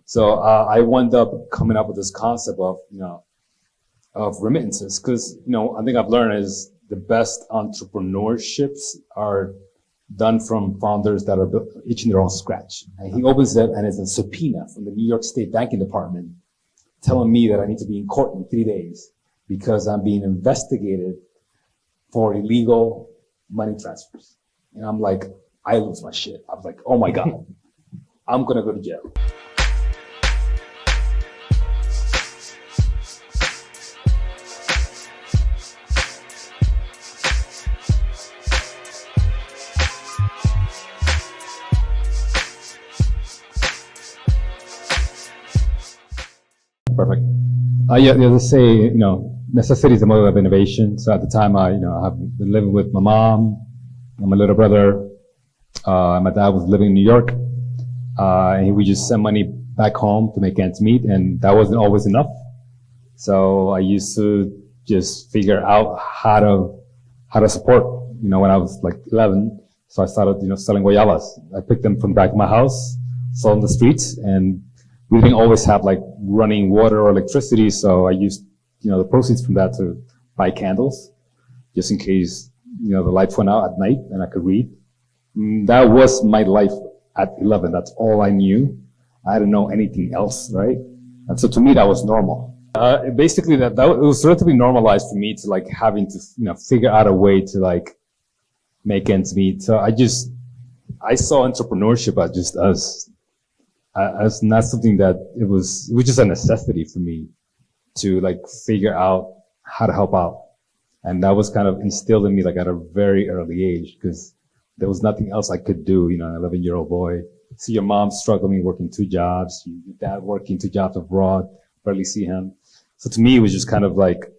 So I wound up coming up with this concept of, of remittances. Cause, I think I've learned is the best entrepreneurships are done from founders that are each in their own scratch. And he opens it and it's a subpoena from the New York State Banking Department telling me that I need to be in court in 3 days because I'm being investigated for illegal money transfers. And I'm like, I lose my shit. I was like, oh my God, I'm gonna go to jail. Perfect. They say, necessity is the mother of innovation. So at the time, I have been living with my mom and my little brother. My dad was living in New York. And we just sent money back home to make ends meet, and that wasn't always enough. So I used to just figure out how to support, when I was like 11. So I started, selling guavas. I picked them from the back of my house, sold on the streets, and we didn't always have like running water or electricity. So I used, the proceeds from that to buy candles, just in case, the lights went out at night and I could read. That was my life at 11. That's all I knew. I didn't know anything else, right? And so to me, that was normal. Basically, it was relatively normalized for me to like having to, figure out a way to like make ends meet. So I saw entrepreneurship as not something that it was just a necessity for me to like figure out how to help out. And that was kind of instilled in me like at a very early age, because there was nothing else I could do, an 11-year-old boy. See your mom struggling, working 2 jobs, your dad working 2 jobs abroad, barely see him. So to me, it was just kind of like,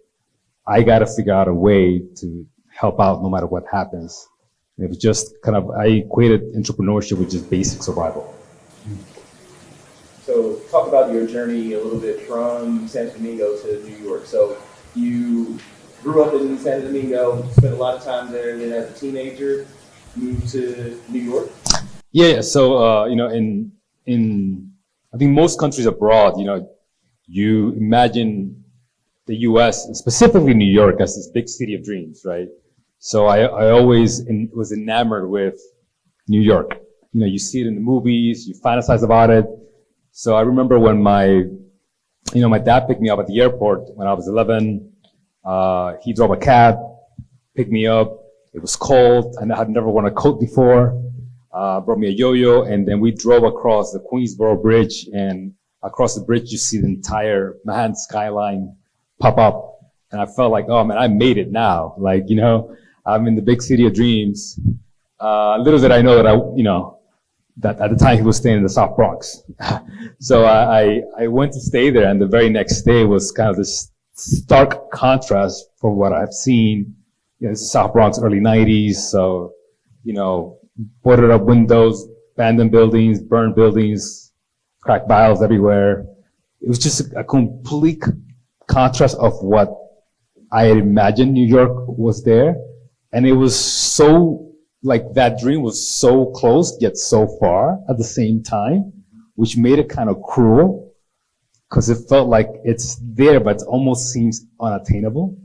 I got to figure out a way to help out no matter what happens. And it was just kind of, I equated entrepreneurship with just basic survival. So talk about your journey a little bit from San Domingo to New York. So you grew up in San Domingo, spent a lot of time there, and then as a teenager, moved to New York? Yeah. So, in I think most countries abroad, you imagine the U.S., specifically New York, as this big city of dreams, right? So I always was enamored with New York. You see it in the movies, you fantasize about it. So I remember when my dad picked me up at the airport when I was 11. He drove a cab, picked me up. It was cold, and I had never worn a coat before. Brought me a yo-yo, and then we drove across the Queensboro Bridge, and across the bridge you see the entire Manhattan skyline pop up. And I felt like, oh man, I made it now. Like, I'm in the big city of dreams. Little did I know that that at the time he was staying in the South Bronx. So I went to stay there, and the very next day was kind of this stark contrast from what I've seen. It's South Bronx, early 90s. So, boarded up windows, abandoned buildings, burned buildings, cracked vials everywhere. It was just a complete contrast of what I had imagined New York was there. And it was so, like, that dream was so close yet so far at the same time, which made it kind of cruel, because it felt like it's there, but it almost seems unattainable.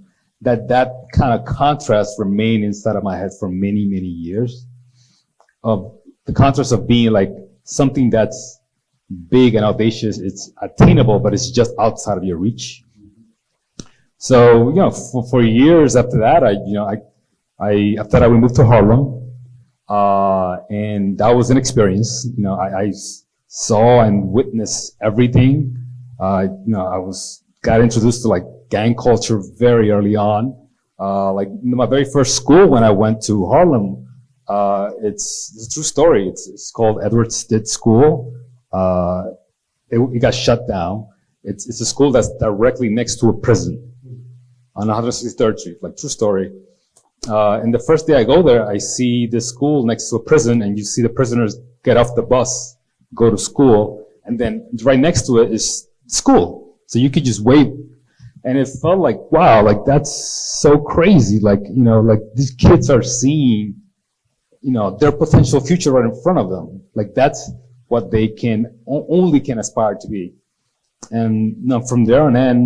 That kind of contrast remained inside of my head for many, many years, of the contrast of being like something that's big and audacious. It's attainable, but it's just outside of your reach. So, for years after that, after that we moved to Harlem, and that was an experience. I saw and witnessed everything. I got introduced to like gang culture very early on. My very first school when I went to Harlem, it's a true story. It's called Edward Stitt School. It got shut down. It's a school that's directly next to a prison on 163rd Street, like true story. And the first day I go there, I see this school next to a prison, and you see the prisoners get off the bus, go to school, and then right next to it is school. So you could just wait. And it felt like, wow, like that's so crazy. Like, like these kids are seeing, their potential future right in front of them. Like that's what they only can aspire to be. And from there on in,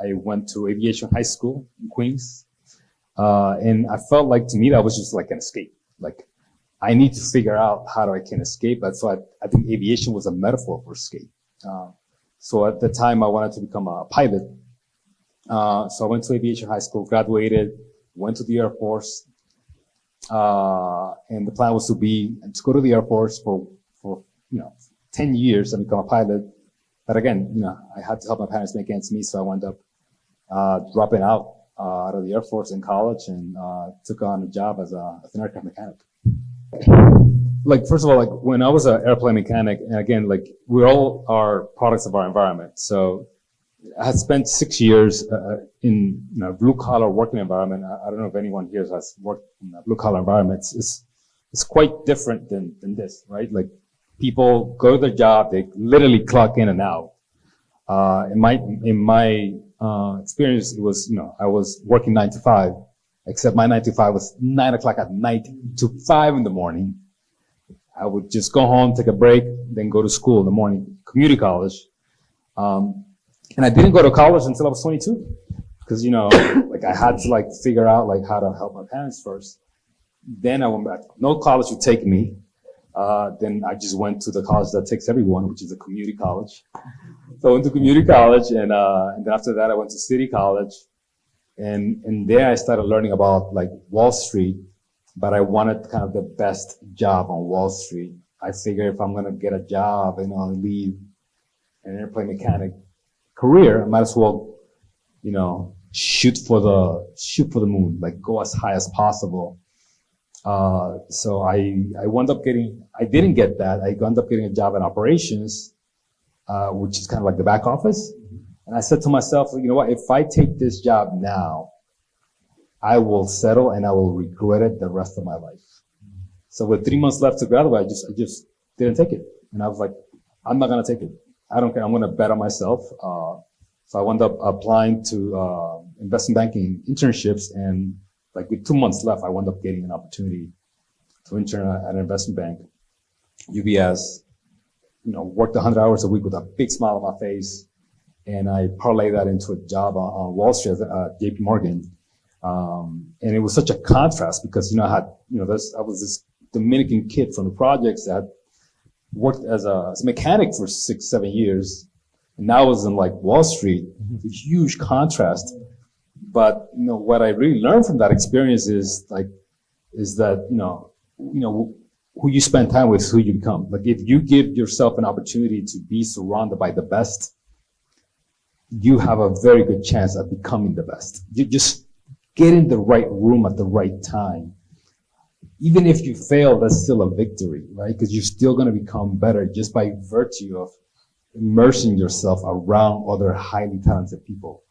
I went to aviation high school in Queens. And I felt like, to me, that was just like an escape. Like, I need to figure out how I can escape. So I think aviation was a metaphor for escape. So at the time, I wanted to become a pilot. So I went to aviation high school, graduated, went to the Air Force. And the plan was to go to the Air Force for 10 years and become a pilot. But again, I had to help my parents make ends meet. So I wound up dropping out of the Air Force in college and took on a job as an aircraft mechanic. Like, first of all, like when I was an airplane mechanic, and again, like we all are products of our environment. So I had spent 6 years in a blue collar working environment. I don't know if anyone here has worked in a blue collar environment. It's quite different than this, right? Like people go to their job, they literally clock in and out. In my experience, it was, I was working 9 to 5, except my 9 to 5 was 9 o'clock at night to 5 in the morning. I would just go home, take a break, then go to school in the morning, community college. And I didn't go to college until I was 22 because, like I had to figure out how to help my parents first. Then I went back. No college would take me. Then I just went to the college that takes everyone, which is a community college. So I went to community college and then after that I went to city college. And there I started learning about Wall Street, but I wanted kind of the best job on Wall Street. I figured if I'm going to get a job and leave an airplane mechanic career, I might as well, shoot for the moon, go as high as possible. So I wound up I didn't get that. I wound up getting a job in operations, which is kind of like the back office. And I said to myself, you know what, if I take this job now, I will settle and I will regret it the rest of my life. So with 3 months left to graduate, I just didn't take it. And I was like, I'm not going to take it. I don't care. I'm going to bet on myself. So I wound up applying to investment banking internships, and with 2 months left, I wound up getting an opportunity to intern at an investment bank, UBS. Worked 100 hours a week with a big smile on my face, and I parlayed that into a job on Wall Street at JP Morgan. And it was such a contrast because I was this Dominican kid from the projects that worked as a mechanic for 6-7 years. And now I was in Wall Street. It's a huge contrast. But, what I really learned from that experience is that, who you spend time with is who you become. If you give yourself an opportunity to be surrounded by the best, you have a very good chance of becoming the best. You just get in the right room at the right time. Even if you fail, that's still a victory, right? Because you're still going to become better just by virtue of immersing yourself around other highly talented people.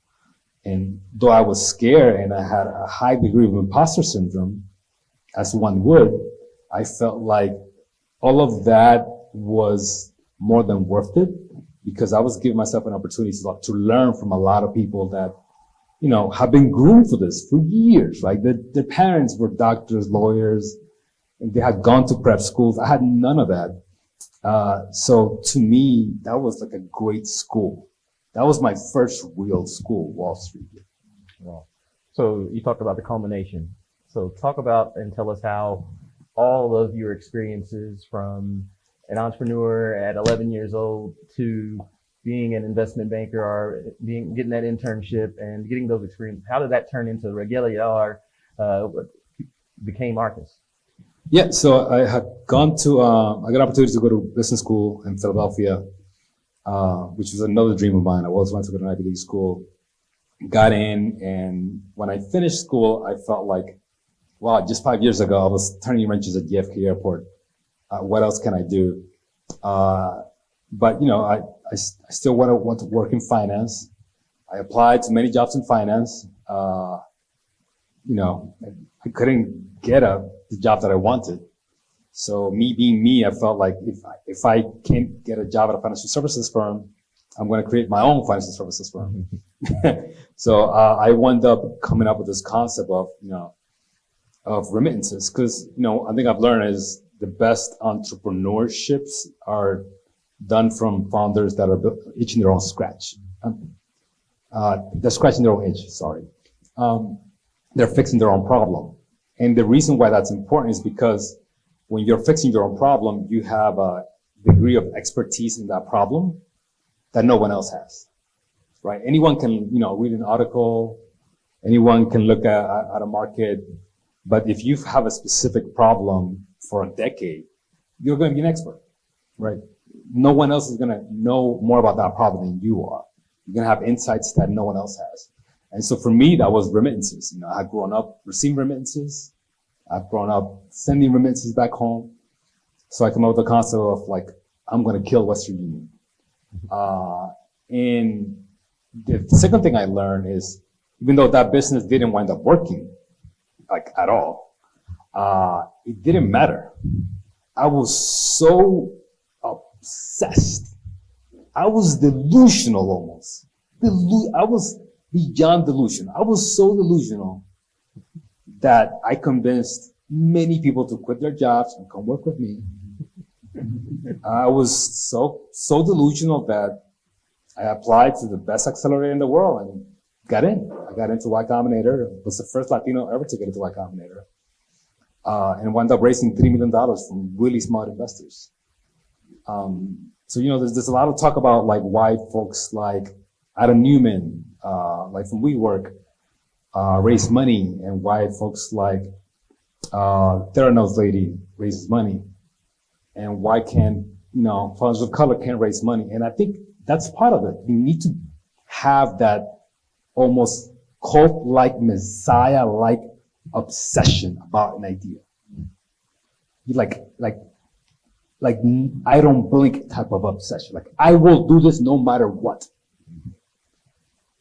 And though I was scared and I had a high degree of imposter syndrome, as one would, I felt like all of that was more than worth it because I was giving myself an opportunity to learn from a lot of people that, have been groomed for this for years, right? Their parents were doctors, lawyers, and they had gone to prep schools. I had none of that. So to me, that was a great school. That was my first real school, Wall Street. Wow. So you talked about the culmination. So talk about and tell us how all of your experiences from an entrepreneur at 11 years old to being an investment banker or getting that internship and getting those experiences, how did that turn into regalia or became artists? Yeah, so I had gone to, I got an opportunity to go to business school in Philadelphia, which was another dream of mine. I always wanted to go to an Ivy League school. Got in, and when I finished school, I felt like, wow, just 5 years ago, I was turning wrenches at JFK Airport. What else can I do? But, I still want to work in finance. I applied to many jobs in finance. I couldn't get the job that I wanted. So me being me, I felt like if I can't get a job at a financial services firm, I'm going to create my own financial services firm. So I wound up coming up with this concept of, of remittances. Cause, I think I've learned is the best entrepreneurships are done from founders that are each in their own scratch. They're scratching their own itch, sorry. They're fixing their own problem. And the reason why that's important is because when you're fixing your own problem, you have a degree of expertise in that problem that no one else has, right? Anyone can, read an article, anyone can look at a market, but if you have a specific problem for a decade, you're going to be an expert, right? No one else is going to know more about that problem than you are. You're going to have insights that no one else has. And so for me, that was remittances. I had grown up receiving remittances. I've grown up sending remittances back home. So I come up with the concept of I'm going to kill Western Union. And the second thing I learned is, even though that business didn't wind up working, at all, it didn't matter. I was so obsessed. I was delusional almost. I was beyond delusion. I was so delusional that I convinced many people to quit their jobs and come work with me. I was so delusional that I applied to the best accelerator in the world and got in. I got into Y Combinator. I was the first Latino ever to get into Y Combinator. And wound up raising $3 million from really smart investors. So, there's a lot of talk about why folks like Adam Newman, from WeWork, raise money, and why folks like Theranos lady raises money, and why can't, founders of color can't raise money. And I think that's part of it. You need to have that almost cult-like, messiah-like obsession about an idea. You like I don't blink type of obsession. I will do this no matter what.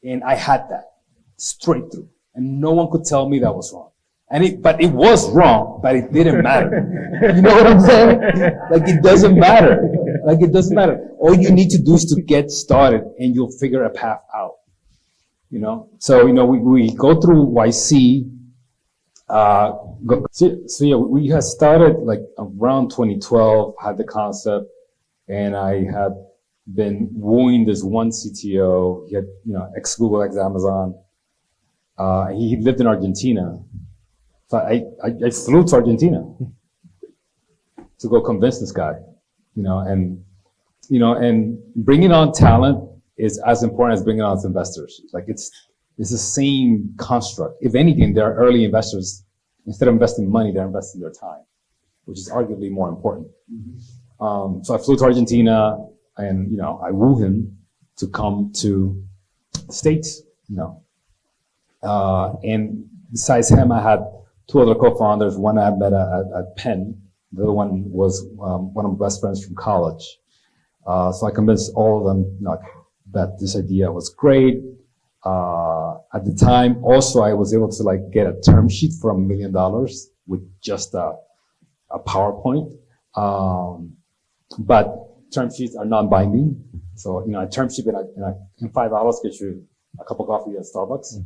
And I had that straight through, and no one could tell me that was wrong. But it was wrong, but it didn't matter. You know what I'm saying? It doesn't matter. It doesn't matter. All you need to do is to get started, and you'll figure a path out. So, we go through YC, we had started around 2012, had the concept, and I had been wooing this one CTO. He had, ex-Google, ex-Amazon. He lived in Argentina. So I flew to Argentina to go convince this guy, and bringing on talent is as important as bringing on investors. It's the same construct. If anything, they're early investors. Instead of investing money, they're investing their time, which is arguably more important. Mm-hmm. So I flew to Argentina, and I wooed him to come to the States. And besides him, I had two other co-founders. One I met at Penn. The other one was one of my best friends from college. So I convinced all of them that this idea was great. At the time, also, I was able to get a term sheet for $1 million with just a PowerPoint. But term sheets are non-binding. So, a term sheet in $5 gets you a cup of coffee at Starbucks.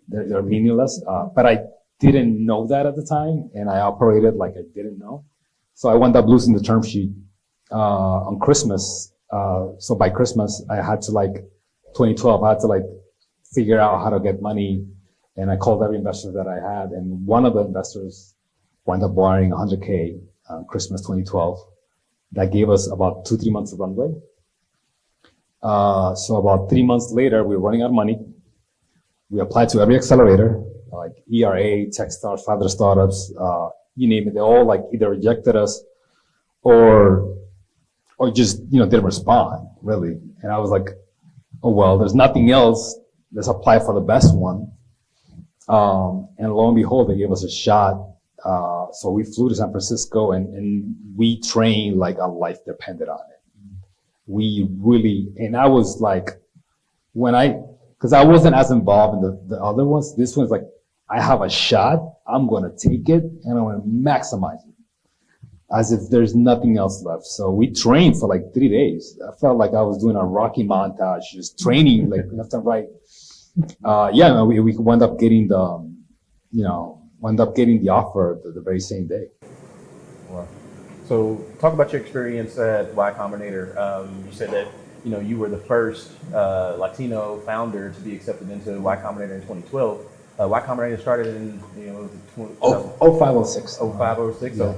They're meaningless. But I didn't know that at the time, and I operated like I didn't know. So I wound up losing the term sheet on Christmas. So by Christmas, I had to 2012, I had to figure out how to get money, and I called every investor that I had, and one of the investors wound up borrowing $100K on Christmas 2012. That gave us about 2-3 months of runway. So about 3 months later, we were running out of money. We applied to every accelerator, like ERA, Techstars, 500 startups, you name it. They all either rejected us or just, didn't respond, really. And I was like, oh, well, there's nothing else. Let's apply for the best one. And lo and behold, they gave us a shot. So we flew to San Francisco and we trained like a life depended on it. We really, and I was because I wasn't as involved in the other ones. This one's I have a shot. I'm going to take it and I'm going to maximize it as if there's nothing else left. So we trained for 3 days. I felt like I was doing a Rocky montage, just training left and right. We wound up getting the wound up getting the offer the very same day. Wow. So talk about your experience at Y Combinator. You said that you were the first Latino founder to be accepted into Y Combinator in 2012. Y Combinator started in 0506. 0506. Yeah.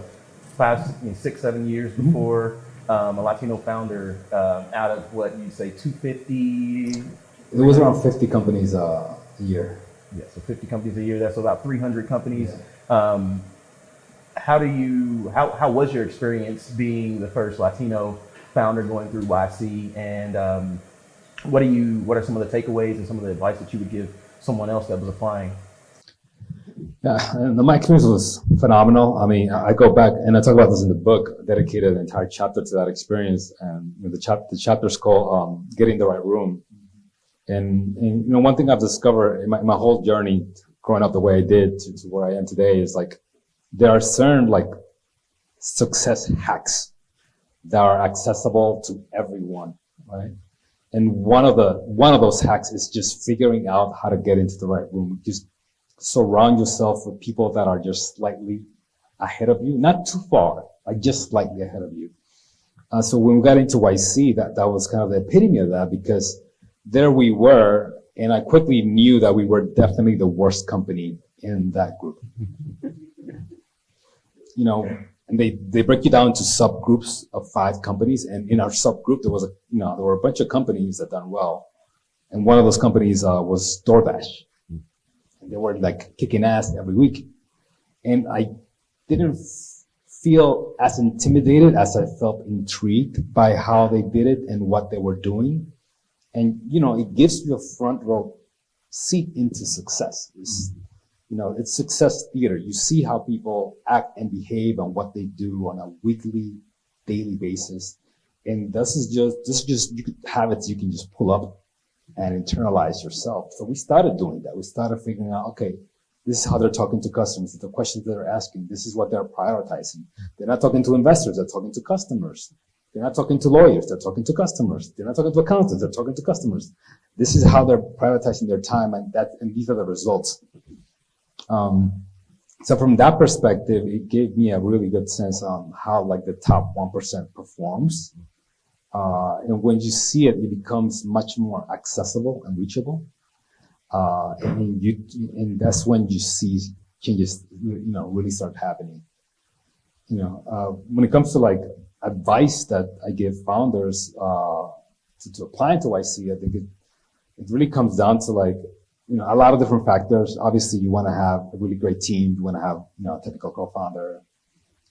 So 6, 7 years before a Latino founder out of what you say 250. It was around 50 companies a year. Yeah, so 50 companies a year. That's about 300 companies. Yeah. How was your experience being the first Latino founder going through YC, and what are some of the takeaways and some of the advice that you would give someone else that was applying? Yeah, and my experience was phenomenal. I mean, I go back and I talk about this in the book. I dedicated an entire chapter to that experience, and the chapter's called "Getting the Right Room." And one thing I've discovered in my whole journey, growing up the way I did to where I am today, is like there are certain like success hacks that are accessible to everyone, right? And one of those hacks is just figuring out how to get into the right room. Just surround yourself with people that are just slightly ahead of you, not too far, like just slightly ahead of you. So when we got into YC, that was kind of the epitome of that, because there we were, and I quickly knew that we were definitely the worst company in that group. And they break you down into subgroups of 5 companies, and in our subgroup there were a bunch of companies that done well, and one of those companies was DoorDash, and they were like kicking ass every week, and I didn't feel as intimidated as I felt intrigued by how they did it and what they were doing. And it gives you a front row seat into success. It's success theater. You see how people act and behave and what they do on a weekly, daily basis. And this is just habits you can just pull up and internalize yourself. So we started doing that. We started figuring out, okay, this is how they're talking to customers, the questions that they're asking. This is what they're prioritizing. They're not talking to investors, they're talking to customers. They're not talking to lawyers, they're talking to customers. They're not talking to accountants, they're talking to customers. This is how they're prioritizing their time, and these are the results. So from that perspective, it gave me a really good sense on how like the top 1% performs. And when you see it, it becomes much more accessible and reachable. And that's when you see changes, really start happening. When it comes to like advice that I give founders to apply to YC, I think it really comes down to like, a lot of different factors. Obviously, you want to have a really great team. You want to have, a technical co-founder.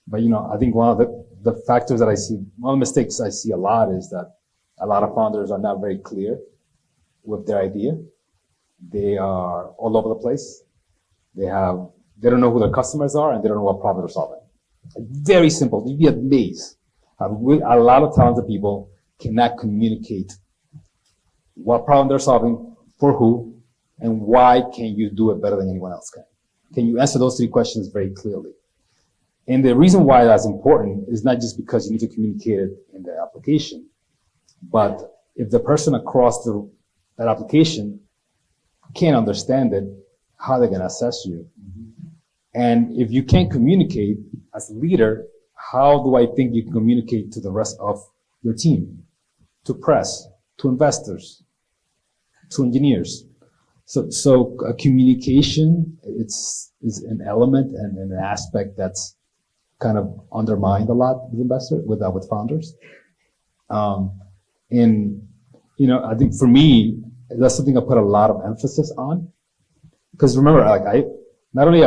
But, I think one of the factors that I see, one of the mistakes I see a lot is that a lot of founders are not very clear with their idea. They are all over the place. They don't know who their customers are, and they don't know what problem they're solving. Very simple. You'd be amazed. A lot of talented people cannot communicate what problem they're solving, for who, and why can you do it better than anyone else can. Can you answer those 3 questions very clearly? And the reason why that's important is not just because you need to communicate it in the application, but if the person across that application can't understand it, how are they going to assess you? And if you can't communicate as a leader, how do I think you can communicate to the rest of your team, to press, to investors, to engineers? So communication is an element and an aspect that's kind of undermined a lot with investors, with founders. And I think for me, that's something I put a lot of emphasis on. Because remember, like not only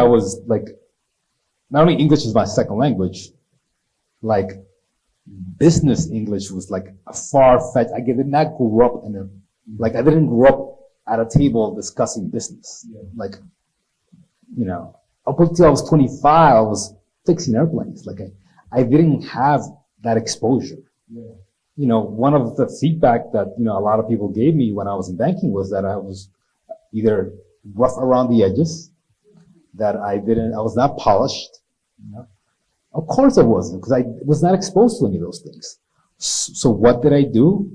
English is my second language, like business English was like a far-fetched. I did not grow up I didn't grow up at a table discussing business. Yeah. Like, up until I was 25, I was fixing airplanes. Like I didn't have that exposure. Yeah. One of the feedback that, a lot of people gave me when I was in banking was that I was either rough around the edges, that I was not polished. Of course I wasn't, because I was not exposed to any of those things. So what did I do?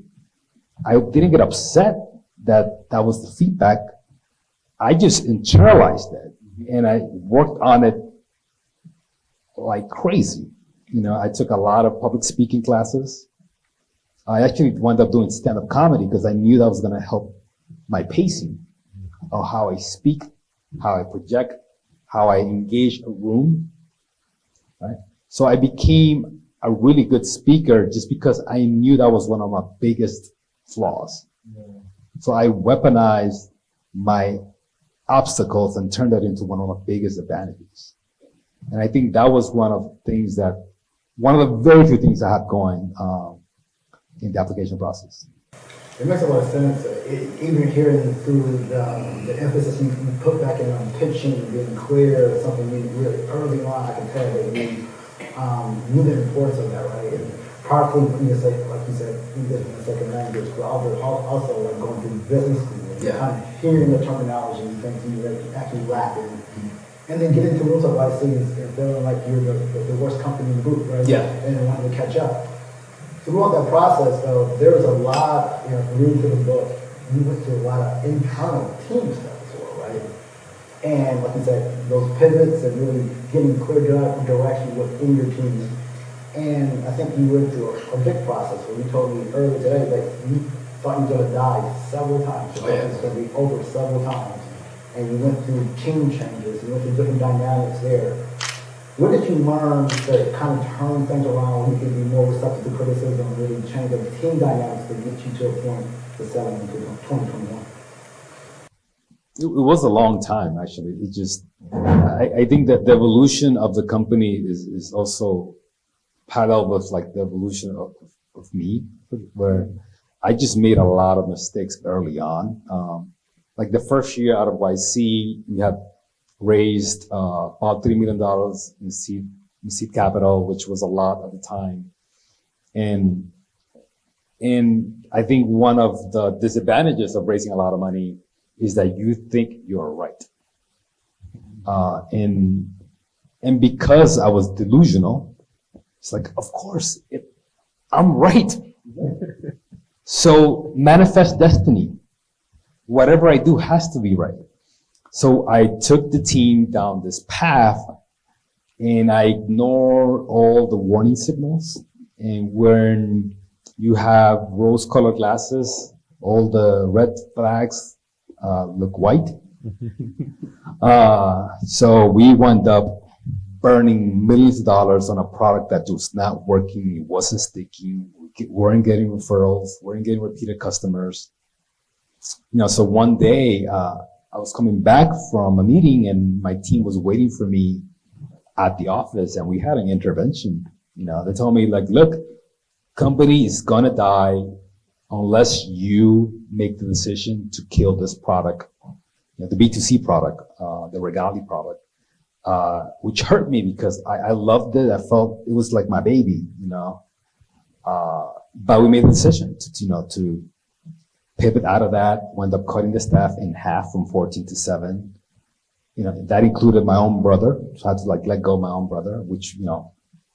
I didn't get upset that was the feedback. I just internalized that. And I worked on it like crazy. I took a lot of public speaking classes. I actually wound up doing stand-up comedy because I knew that was going to help my pacing of how I speak, how I project, how I engage a room, right? So I became a really good speaker just because I knew that was one of my biggest flaws. Yeah. So I weaponized my obstacles and turned that into one of my biggest advantages. And I think that was one of the very few things I had going in the application process. It makes a lot of sense. Even hearing through the emphasis you put back in on pitching and being clear, something you really early on, I can tell that you knew the importance of that, right? And powerfully, like you said, English in a second language, but also like going through business school, and kind of hearing the terminology and things you actually rapping. And then getting to rooms of license and feeling like you're the worst company in the group, right? Yeah. And wanting to catch up. Throughout that process, though, there was a lot, reading through the book, you went through a lot of internal team stuff as well, right? And like you said, those pivots and really getting clear direction within your team. And I think you went through a big process where you told me earlier today that you thought you were going to die several times. You thought it was going to be over several times. And you went through team changes, you went through different dynamics there. What did you learn to kind of turn things around? You could be more receptive to criticism, really change the team dynamics to get you to a point to selling into 2021? It was a long time, actually. I think that the evolution of the company is also parallel with like the evolution of me, where I just made a lot of mistakes early on. Like the first year out of YC, we had raised about $3 million in seed capital, which was a lot at the time. And I think one of the disadvantages of raising a lot of money is that you think you're right. And because I was delusional, it's like, of course, I'm right. So manifest destiny. Whatever I do has to be right. So I took the team down this path and I ignored all the warning signals. And when you have rose-colored glasses, all the red flags look white. So we wound up burning millions of dollars on a product that was not working. It wasn't sticking. We weren't getting referrals. Weren't getting repeated customers. So one day, I was coming back from a meeting and my team was waiting for me at the office and we had an intervention. They told me like, look, company is gonna die unless you make the decision to kill this product, the B2C product, the Regali product, which hurt me because I loved it. I felt it was like my baby, but we made the decision to pivot out of that, wound up cutting the staff in half from 14 to 7. That included my own brother. So I had to let go of my own brother, which,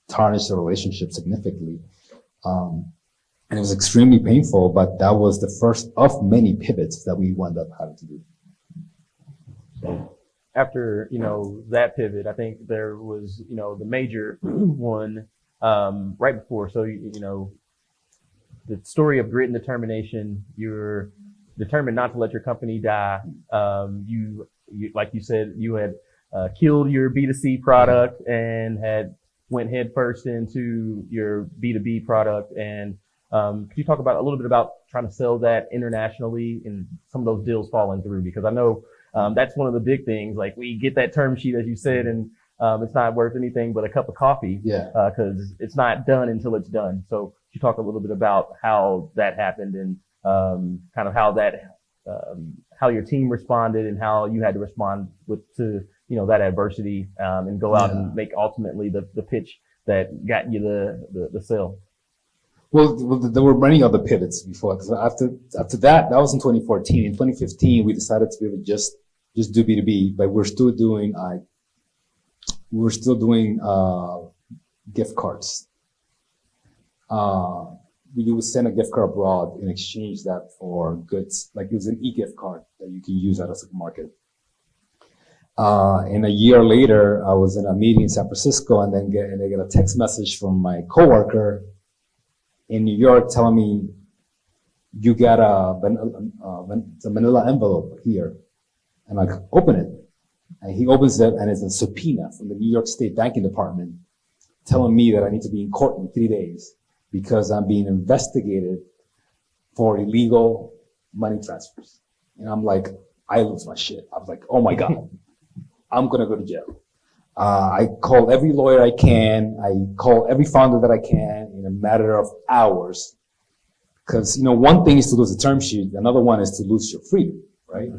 tarnished the relationship significantly. And it was extremely painful, but that was the first of many pivots that we wound up having to do. So after, that pivot, I think there was, the major one, right before. So, the story of grit and determination. You're determined not to let your company die. You like you said, you had killed your B2C product and went head first into your B2B product. And could you talk a little bit about trying to sell that internationally and some of those deals falling through? Because I know that's one of the big things. Like we get that term sheet, as you said, and it's not worth anything but a cup of coffee. Yeah. Because it's not done until it's done. So you talk a little bit about how that happened and kind of how your team responded and how you had to respond to that adversity and go out and make ultimately the pitch that got you the sale. Well, there were many other pivots before. So after that was in 2014. In 2015, we decided to really just do B2B, but we're still doing gift cards. We would send a gift card abroad and exchange that for goods. Like it was an e-gift card that you can use at a supermarket. And a year later, I was in a meeting in San Francisco, and then I get a text message from my coworker in New York telling me, you got a manila envelope here. And I open it. And he opens it, and it's a subpoena from the New York State Banking Department telling me that I need to be in court in 3 days because I'm being investigated for illegal money transfers. And I'm like, I lose my shit. I was like, oh my God, I'm gonna go to jail. I call every lawyer I can. I call every founder that I can in a matter of hours. Because, one thing is to lose a term sheet. Another one is to lose your freedom, right?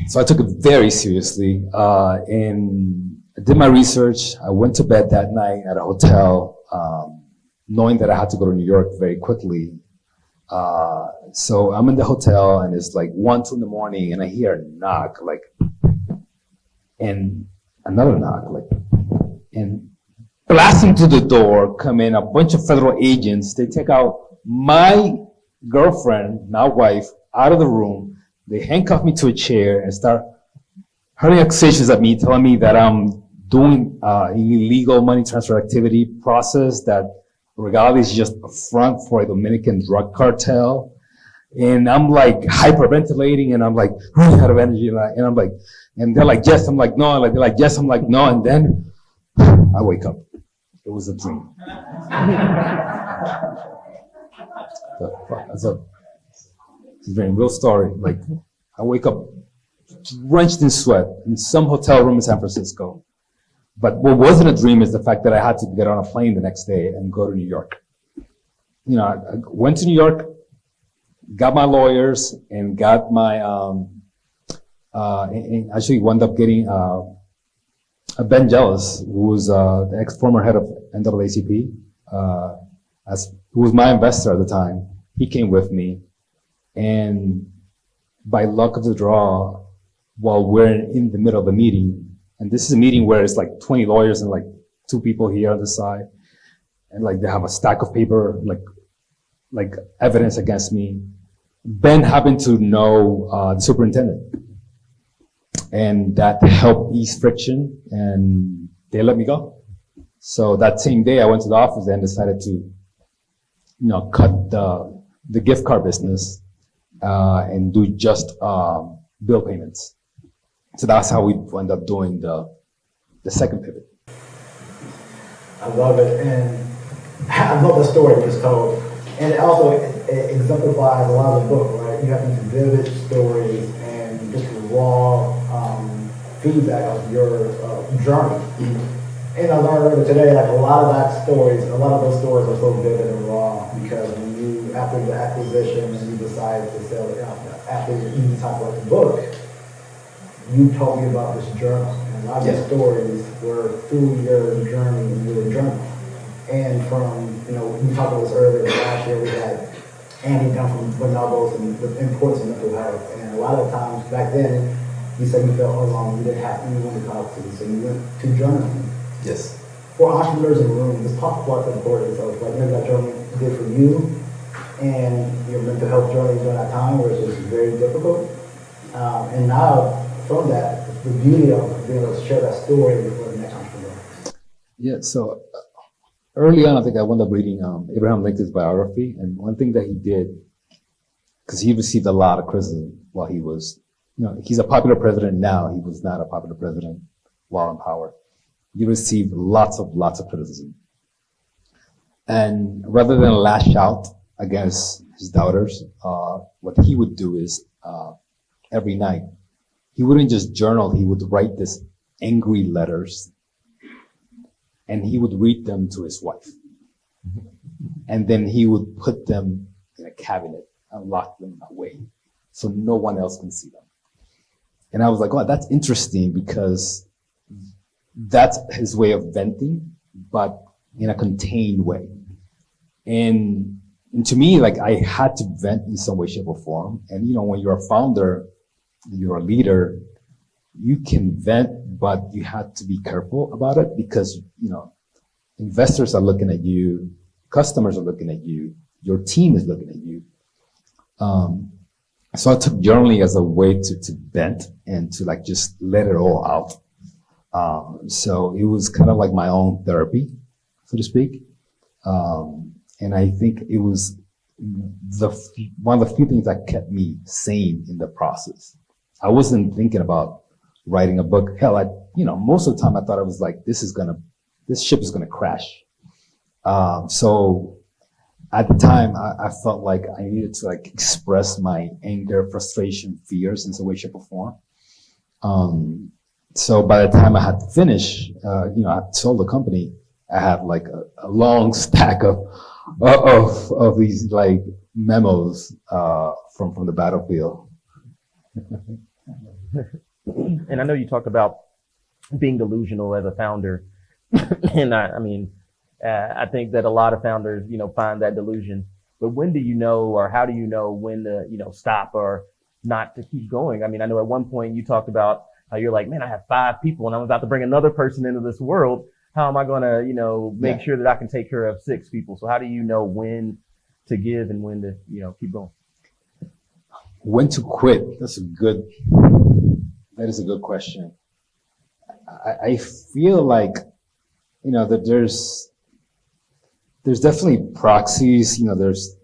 So I took it very seriously. And I did my research. I went to bed that night at a hotel, knowing that I had to go to New York very quickly. So I'm in the hotel, and it's like 1, 2 in the morning, and I hear a knock, and another knock, and blasting through the door come in a bunch of federal agents. They take out my girlfriend, now wife, out of the room. They handcuff me to a chair and start hurling accusations at me, telling me that I'm doing illegal money transfer activity process that regardless is just a front for a Dominican drug cartel. And I'm like hyperventilating, and I'm like running out of energy, and I'm like, and they're like, yes, I'm like, no, they're like, yes, I'm like, no, and then I wake up. It was a dream. It's a dream, real story. Like, I wake up drenched in sweat in some hotel room in San Francisco. But what wasn't a dream is the fact that I had to get on a plane the next day and go to New York. I went to New York, got my lawyers, and got my, and actually wound up getting Ben Jealous, who was the ex-former head of NAACP, who was my investor at the time. He came with me, and by luck of the draw, while we're in the middle of the meeting, and this is a meeting where it's like 20 lawyers and like 2 people here on the side, and like they have a stack of paper, like evidence against me. Ben happened to know the superintendent, and that helped ease friction, and they let me go. So that same day, I went to the office and decided to, cut the gift card business and do just bill payments. So that's how we end up doing the second pivot. I love it, and I love the story you just told. And it also exemplifies a lot of the book, right? You have these vivid stories and just raw feedback of your journey. And I learned today, like a lot of those stories are so vivid and raw because when you, after the acquisition and you decide to sell it out, after you even talk about the book, you told me about this journal. And a lot of the stories were through your journey and your journal. And from, we talked about this earlier, last year we had Andy come from Bonobos and the importance of mental health. And a lot of times back then, you said you felt alone, you didn't have anyone to talk to, so you went to journaling. Yes. For entrepreneurs in the room, just talk about the importance of like maybe that journey did for you and your mental health journey during that time where it was very difficult. And now from that, the beauty of being able to share that story with the next entrepreneur. Yeah, so early on, I think I wound up reading Abraham Lincoln's biography, and one thing that he did, because he received a lot of criticism while he was, he's a popular president now. He was not a popular president while in power. He received lots of criticism. And rather than lash out against his doubters, what he would do is every night, he wouldn't just journal, he would write these angry letters, and he would read them to his wife. And then he would put them in a cabinet and lock them away so no one else can see them. And I was like, oh, that's interesting because that's his way of venting, but in a contained way. And to me, like I had to vent in some way, shape, or form. And when you're a founder, you're a leader, you can vent, but you have to be careful about it because, investors are looking at you, customers are looking at you, your team is looking at you. So I took journaling as a way to vent and to like just let it all out. So it was kind of like my own therapy, so to speak. And I think it was one of the few things that kept me sane in the process. I wasn't thinking about writing a book. Hell, most of the time I thought I was like, this ship is gonna crash. So at the time, I felt like I needed to like express my anger, frustration, fears in some way, shape, or form. So by the time I had to finish, I sold the company. I had like a long stack of these like memos from the battlefield. And I know you talked about being delusional as a founder, and I think that a lot of founders, find that delusion. But when do you know, or how do you know when to, stop or not to keep going? I mean, I know at one point you talked about how you're like, man, I have 5 people and I'm about to bring another person into this world. How am I going to, make sure that I can take care of 6 people? So how do you know when to give and when to, keep going? When to quit? That is a good question. I feel like, that there's definitely proxies, there's,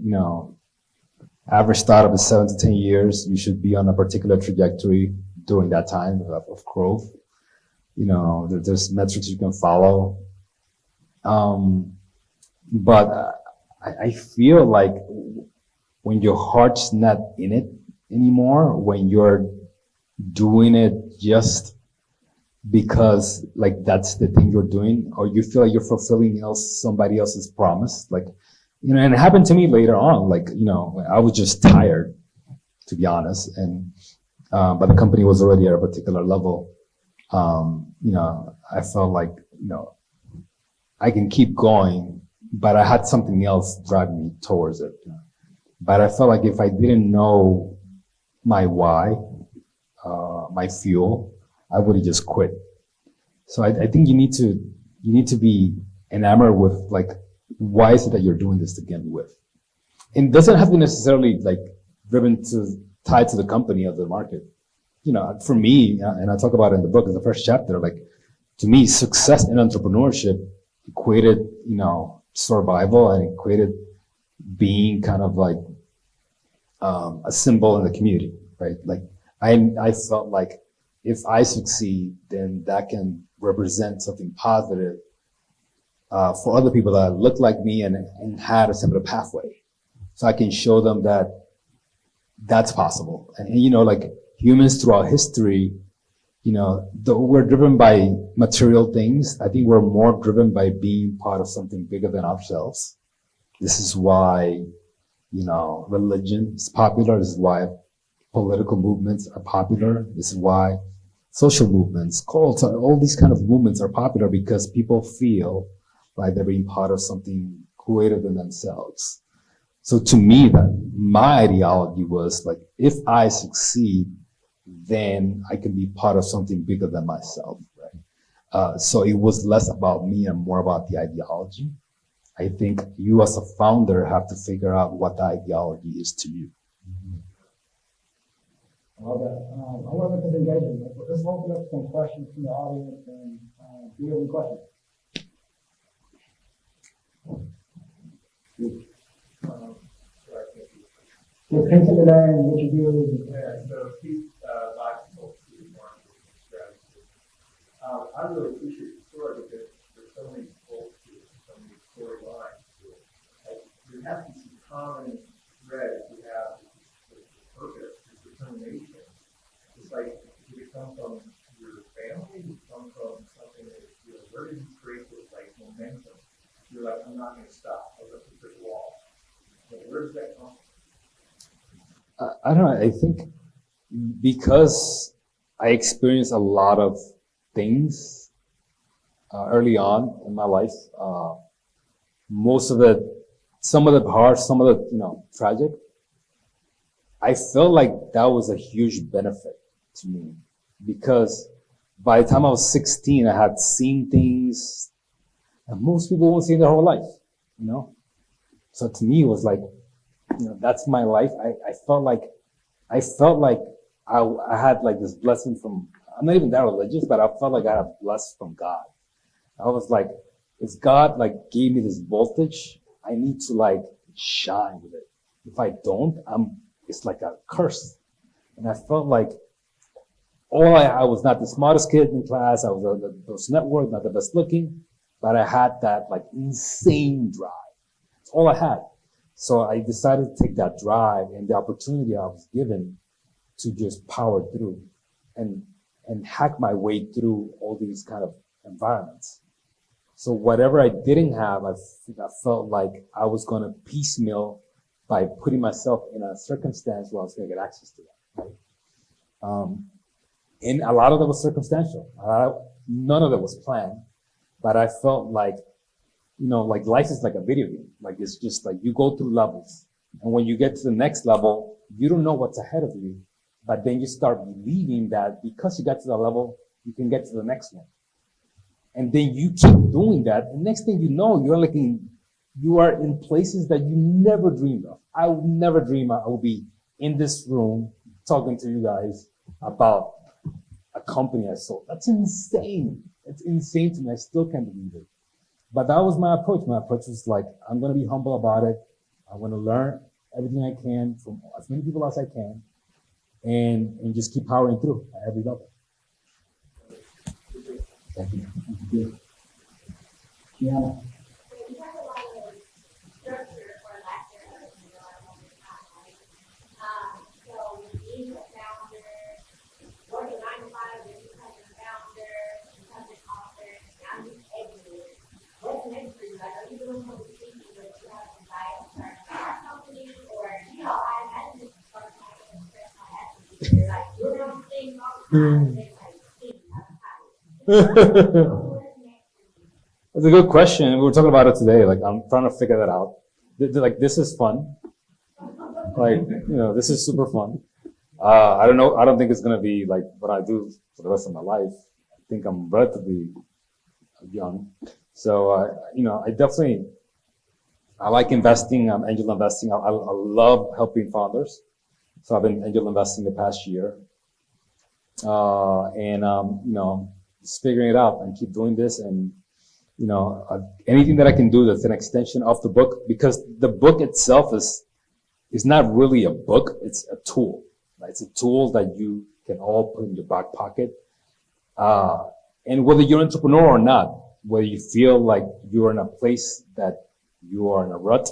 average startup is 7 to 10 years. You should be on a particular trajectory during that time of growth. There's metrics you can follow. But I feel like when your heart's not in it anymore, when you're doing it just because like that's the thing you're doing, or you feel like you're fulfilling somebody else's promise, like, and it happened to me later on, like, I was just tired, to be honest, and but the company was already at a particular level. I felt like, I can keep going, but I had something else driving me towards it. But I felt like if I didn't know my why, my fuel, I would have just quit. So I think you need to be enamored with like, why is it that you're doing this to begin with? And it doesn't have to necessarily like tied to the company or the market. For me, and I talk about it in the book in the first chapter, like to me, success in entrepreneurship equated, survival, and equated being kind of like a symbol in the community, right? Like I felt like if I succeed, then that can represent something positive for other people that look like me and had a similar pathway. So I can show them that that's possible. And like humans throughout history, though we're driven by material things, I think we're more driven by being part of something bigger than ourselves. This is why, religion is popular. This is why political movements are popular. This is why social movements, cults, all these kind of movements are popular, because people feel like they're being part of something greater than themselves. So to me, that my ideology was like, if I succeed, then I can be part of something bigger than myself, right? So it was less about me and more about the ideology. I think you as a founder have to figure out what the ideology is to you. I love that. I love this engagement. Let's open up some questions from the audience, and do you have any questions? Just paint it there and what you do. Yeah, so Pete Box told you more strategy. I really appreciate the story because there's so many bolts to it, so many storylines to it. Like, there has to be some common thread you have the purpose, the determination. It's like, did it come from your family? Did it come from something that, where did you create this like momentum? You're like, I'm not going to stop. I'm going to push the wall. Like, where does that come from? I don't know. I think because I experienced a lot of things early on in my life, some of it hard, some of it, tragic. I felt like that was a huge benefit to me, because by the time I was 16, I had seen things that most people won't see their whole life, So to me, it was like, that's my life. I felt like I felt like I had like this blessing from, I'm not even that religious, but I felt like I had blessed from God. I was like, if God like gave me this voltage, I need to like shine with it. If I don't, it's like a curse. And I felt like I was not the smartest kid in class. I was the most networked, not the best looking, but I had that like insane drive. That's all I had. So I decided to take that drive and the opportunity I was given to just power through and hack my way through all these kind of environments. So whatever I didn't have, I felt like I was going to piecemeal by putting myself in a circumstance where I was going to get access to that. Right? And a lot of it was circumstantial. None of it was planned, but I felt like, like life is like a video game. Like it's just like you go through levels. And when you get to the next level, you don't know what's ahead of you, but then you start believing that because you got to the level, you can get to the next one. And then you keep doing that. And next thing you know, you are in places that you never dreamed of. I would never dream I would be in this room talking to you guys about a company I sold. That's insane. It's insane to me. I still can't believe it. But that was my approach. My approach was like, I'm going to be humble about it. I'm going to learn everything I can from as many people as I can and just keep powering through at every level. Thank you. Kiana. You have a lot of structure or lack thereof in your life all the time, right? So being a founder, working 9 to 5, then becoming a founder, becoming an author, now you're educated. What's next for you? Like, are you doing public speaking, but you have to buy a certain company, or I imagine this is first time I express my attitude. You're like, you're doing things all the time, and it's like, That's a good question. We were talking about it today. Like, I'm trying to figure that out. Like, this is fun. Like, this is super fun. I don't know. I don't think it's going to be like what I do for the rest of my life. I think I'm relatively young. So, I like investing. I'm angel investing. I love helping founders. So I've been angel investing the past year. Just figuring it out and keep doing this and, anything that I can do that's an extension of the book, because the book itself is not really a book. It's a tool, right? It's a tool that you can all put in your back pocket. And whether you're an entrepreneur or not, whether you feel like you're in a place that you are in a rut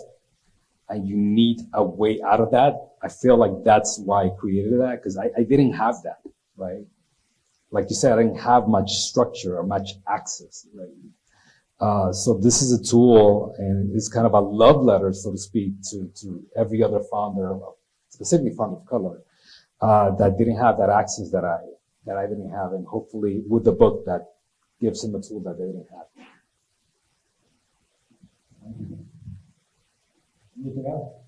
and you need a way out of that, I feel like that's why I created that, because I didn't have that, right? Like you said, I didn't have much structure or much access, right? So this is a tool, and it's kind of a love letter, so to speak, to every other founder, specifically founder of color, that didn't have that access that I didn't have, and hopefully with the book that gives them a tool that they didn't have. Anything else?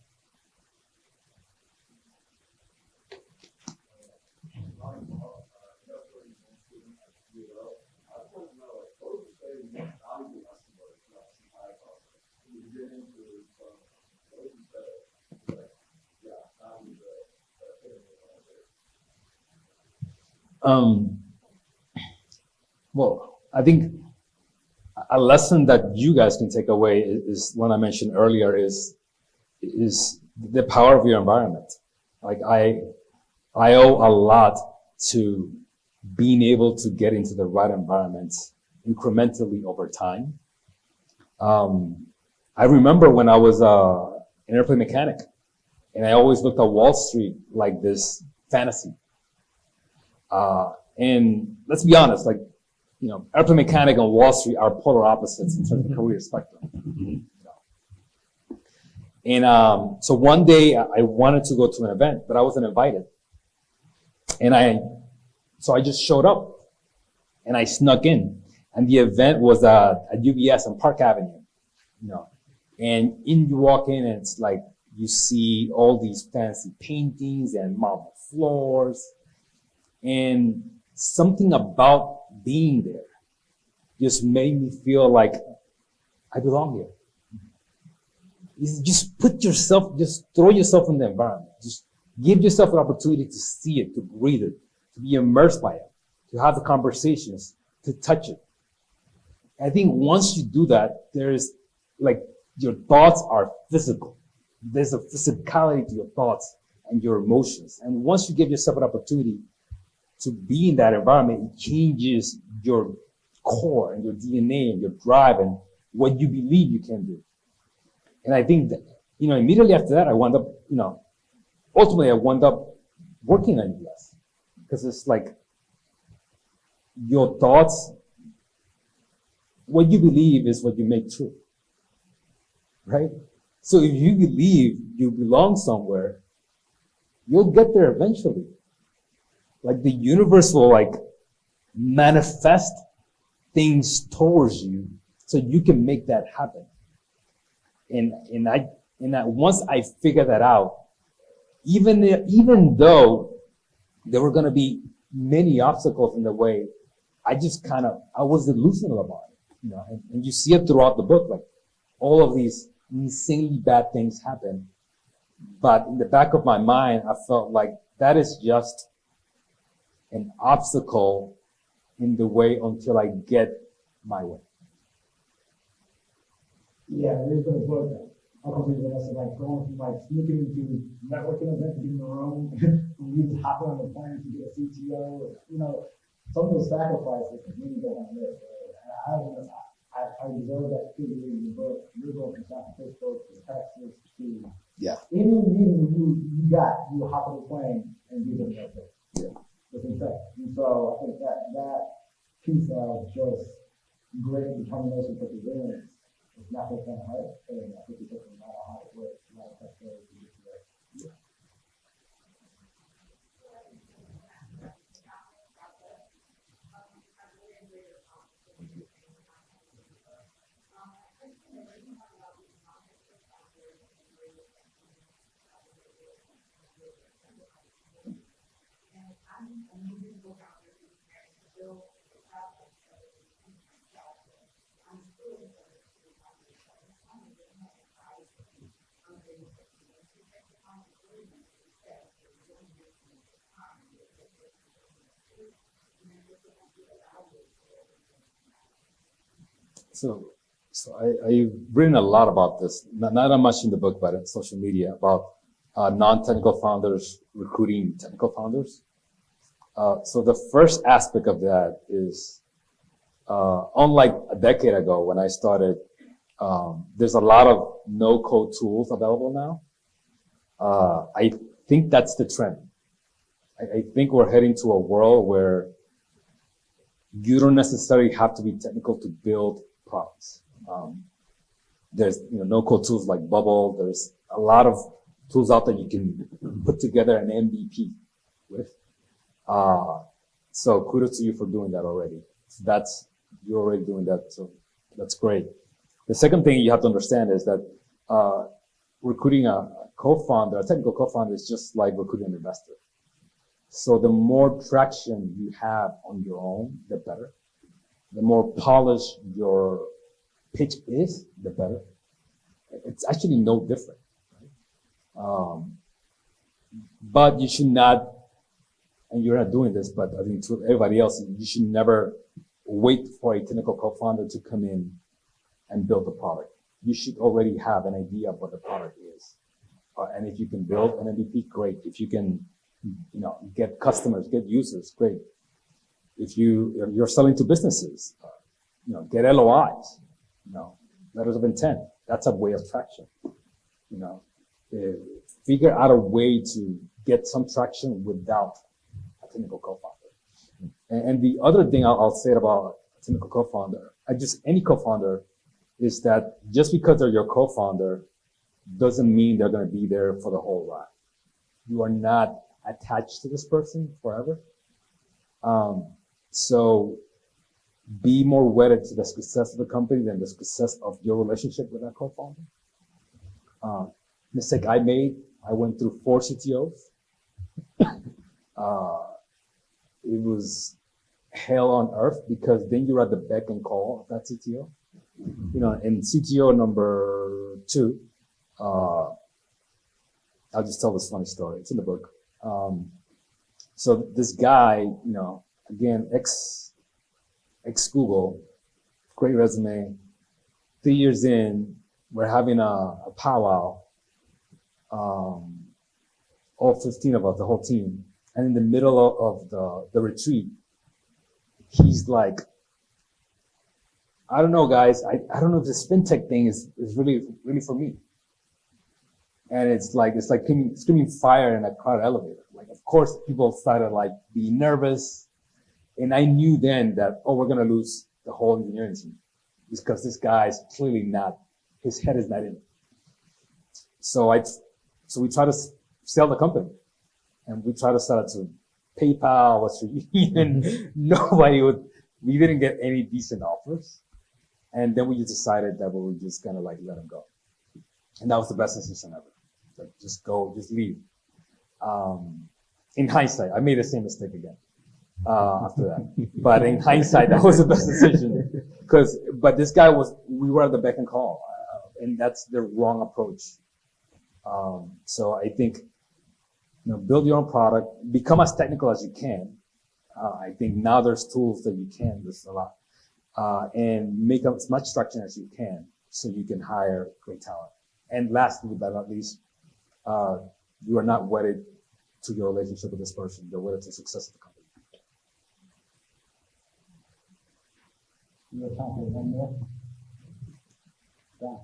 Well, I think a lesson that you guys can take away is one I mentioned earlier is the power of your environment. Like I owe a lot to being able to get into the right environments incrementally over time. I remember when I was an airplane mechanic, and I always looked at Wall Street like this fantasy. And let's be honest, like, airplane mechanic and Wall Street are polar opposites in terms of career spectrum. And so one day I wanted to go to an event, but I wasn't invited. So I just showed up and I snuck in. And the event was at UBS on Park Avenue, and you walk in and it's like, you see all these fancy paintings and marble floors, and something about being there just made me feel like I belong here. Just throw yourself in the environment. Just Give yourself an opportunity to see it, to breathe it, to be immersed by it, to have the conversations, to touch it. I think once you do that, there's like your thoughts are physical. There's a physicality to your thoughts and your emotions. And once you give yourself an opportunity to be in that environment, it changes your core and your DNA and your drive and what you believe you can do. And I think that, immediately after that, I wound up, ultimately I wound up working at US. Because it's like your thoughts, what you believe is what you make true. Right? So if you believe you belong somewhere, you'll get there eventually. Like the universe will manifest things towards you so you can make that happen. And once I figured that out, even though there were going to be many obstacles in the way, I was delusional about it, and you see it throughout the book, like all of these insanely bad things happen. But in the back of my mind, I felt like that is just an obstacle in the way until I get my way. Yeah, there's been a book. A couple people that said going from sneaking into networking events, getting in the room, we just hopping on the plane to get a CTO. Some of those sacrifices really don't want to live. I deserve that kid reading the book. You're going from San Francisco to Texas to any meeting you got, you hop on the plane and do the network. Yeah. It's insane. And so I think that piece of just great determination for perseverance is not just on heart, and I think it's just a lot of hard work, a lot of pressure to get there. Yeah. So I've written a lot about this, not that much in the book, but in social media, about non-technical founders recruiting technical founders. So the first aspect of that is, unlike a decade ago when I started, there's a lot of no-code tools available now. I think that's the trend. I think we're heading to a world where you don't necessarily have to be technical to build products. There's no-code tools like Bubble. There's a lot of tools out there you can put together an MVP with. So kudos to you for doing that already. You're already doing that, so that's great. The second thing you have to understand is that recruiting a co-founder, a technical co-founder, is just like recruiting an investor. So the more traction you have on your own, the better. The more polished your pitch is, the better. It's actually no different. Right? But you should not, and you're not doing this, but I think to everybody else, you should never wait for a technical co-founder to come in and build the product. You should already have an idea of what the product is. And if you can build an MVP, great. If you can, get customers, get users, great. If you're selling to businesses, get LOIs, letters of intent. That's a way of traction. Figure out a way to get some traction without a technical co-founder. And the other thing I'll say about a technical co-founder, any co-founder, is that just because they're your co-founder doesn't mean they're going to be there for the whole ride. You are not attached to this person forever. So be more wedded to the success of the company than the success of your relationship with that co-founder. Mistake I made, I went through 4 CTOs. It was hell on earth because then you're at the beck and call of that CTO. In CTO number 2, I'll just tell this funny story. It's in the book. So this guy, again, ex-Google, great resume. 3 years in, we're having a powwow. All 15 of us, the whole team. And in the middle of the retreat, he's like, I don't know, guys. I don't know if this fintech thing is really for me. And it's like screaming fire in a crowded elevator. Like, of course, people started like being nervous. And I knew then that, we're going to lose the whole engineering team because this guy is clearly not, his head is not in it. So we try to sell the company, and we try to sell it to PayPal, Western Union. We didn't get any decent offers. And then we just decided that we were just gonna like let him go. And that was the best decision ever. Like, just go, just leave. In hindsight, I made the same mistake again, after that. But in hindsight, that was the best decision. But this guy we were at the beck and call, and that's the wrong approach. So I think, build your own product, become as technical as you can. I think now there's tools that you can, there's a lot, and make as much structure as you can so you can hire great talent. And lastly, but not least, you are not wedded to your relationship with this person. You're wedded to the success of the company. You have time for one more? Yeah.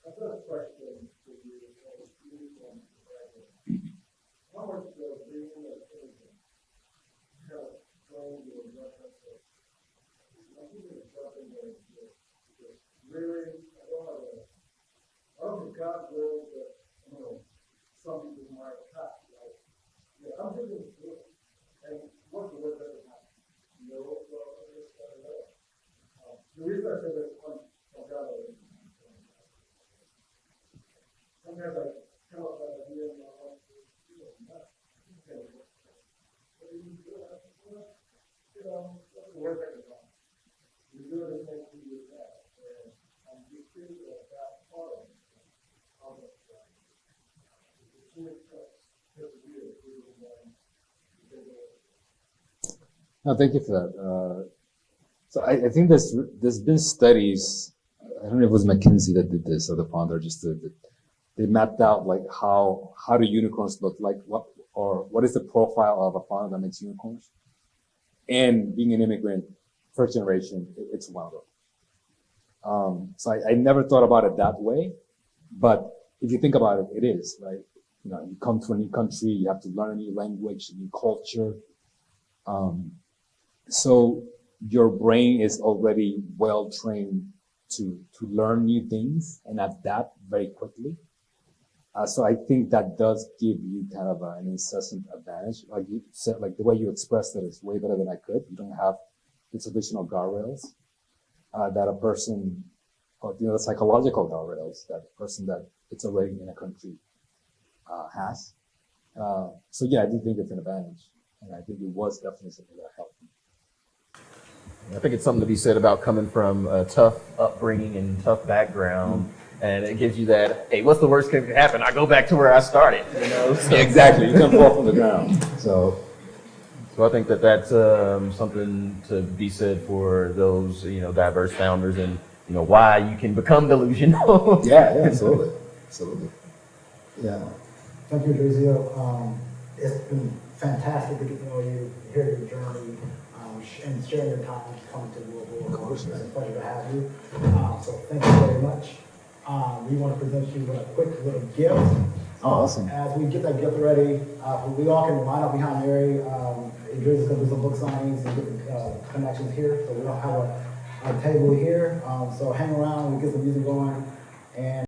My first question would be, how much does being an immigrant help train your judgment? I'm thinking of something that is just really, I don't think God wills that, some people might cut. Like, I'm thinking of it, and what's the word that would happen? The reason I say this from God, sometimes I come up with an idea and I'm like, what's the word that could happen? You do it and make you do that. And I'm just thinking of that part of it. How much it's too much persevere through No, thank you for that. So I think there's been studies. I don't know if it was McKinsey that did this, or the founder just did it. They mapped out like how do unicorns look like, what is the profile of a founder that makes unicorns. And being an immigrant, first generation, it's one of them. So I never thought about it that way, but if you think about it, it is, right? You come to a new country, you have to learn a new language, a new culture. So your brain is already well trained to learn new things and adapt very quickly. So I think that does give you kind of an incessant advantage. Like you said, like the way you expressed it is way better than I could. You don't have the traditional guardrails that a person, or the psychological guardrails that a person that it's already in a country has. So yeah, I do think it's an advantage, and I think it was definitely something that helped me. I think it's something to be said about coming from a tough upbringing and tough background, and it gives you that, hey, what's the worst that could happen? I go back to where I started, So. Yeah, exactly, you can fall from the ground. So I think that's something to be said for those, diverse founders, and why you can become delusional. yeah, absolutely. Yeah. Thank you, Edrizio. It's been fantastic to get to know you, hear your journey, and sharing your time coming to Louisville. Of course, it's a pleasure to have you. So thank you very much. We want to present you with a quick little gift. Oh, awesome. As we get that gift ready, we all can line up behind Mary. Edrizio is going to do some book signings and different connections here. So we don't have a table here. So hang around, we get the music going. And